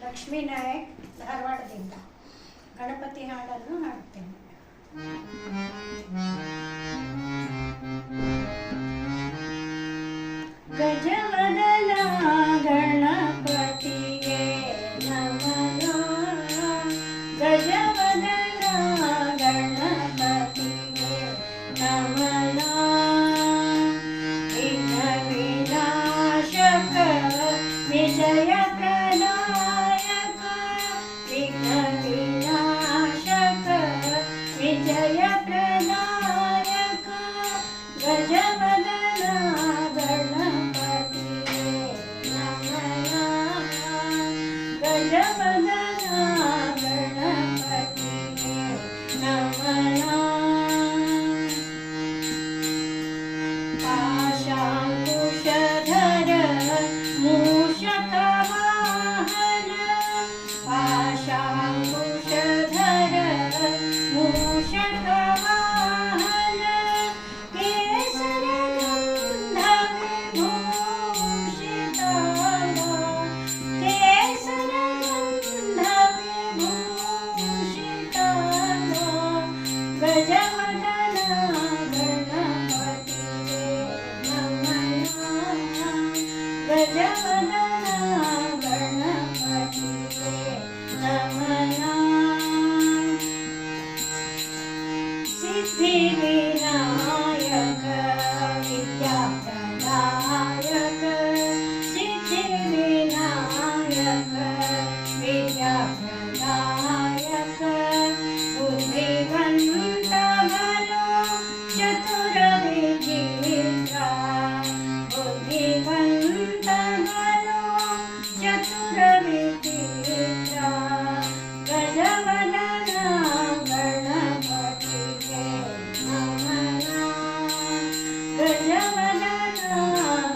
ಲಕ್ಷ್ಮೀ ನಾಯಕ್ ಧಾರವಾಡದಿಂದ ಗಣಪತಿ ಹಾಡನ್ನು ಹಾಡ್ತೇನೆ. ಗಜವದನ ಗಣಪತಿಗೆ ನಮನ, ಗಜವದನ ಗಣಪತಿಗೆ ನಮನ. ವಿಘ್ನ ವಿನಾಶಕ ವಿಜಯ ಪ್ರದಾಯಕ, ವಿಘ್ನ ವಿನಾಶಕ ವಿಜಯ ಪ್ರದಾಯಕ, ಗಜವದನ ಗಣಪತಿಗೆ ನಮನ, ಗಜವದನ ಗಣಪತಿಗೆ ನಮನ. ಪಾಶಾಂಕುಶಧರ ಮೂಷಕ ವಾಹನ, ಪಾಶಾಂಕುಶಧರ ಮೂಷಕ ವಾಹನ, ಕೇಸರ ಗಂಧ ವಿಭೂಷಿತಾನ, ಕೇಸರ ಗಂಧ ವಿಭೂಷಿತಾನ, ಗಜವದನ ಗಣಪತಿಗೆ ನಮನ, ಗಜವದನ ಗಣಪತಿಗೆ ನಮನ. ಸಿದ್ಧಿ ವಿನಾಯಕ ವಿದ್ಯಾಪ್ರದಾಯಕ, ಸಿದ್ಧಿ ವಿನಾಯಕ ವಿದ್ಯಾಪ್ರದಾಯಕ, ಬುದ್ಧಿವಂತ ಬಲು ಚತುರ ವಿಚಿತ್ರ, ಬುದ್ಧಿವಂತ ಬಲು ಚತುರ ವಿಚಿತ್ರ, ಗಜವದನ ಗಣಪತಿಗೆ ನಮನ, ಗಜವದನ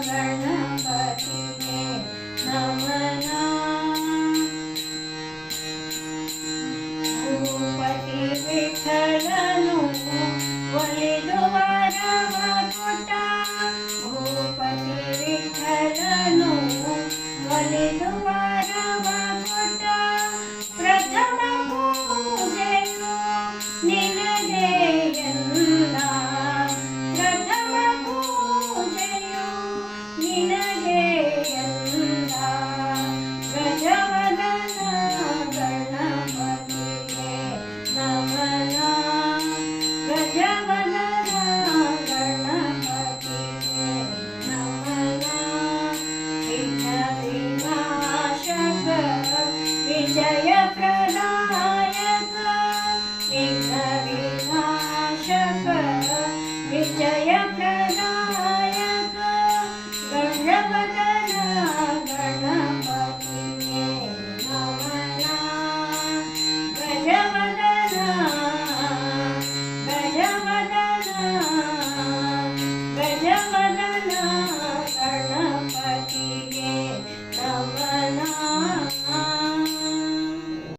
ಗಣಪತಿಗೆ ನಮನ.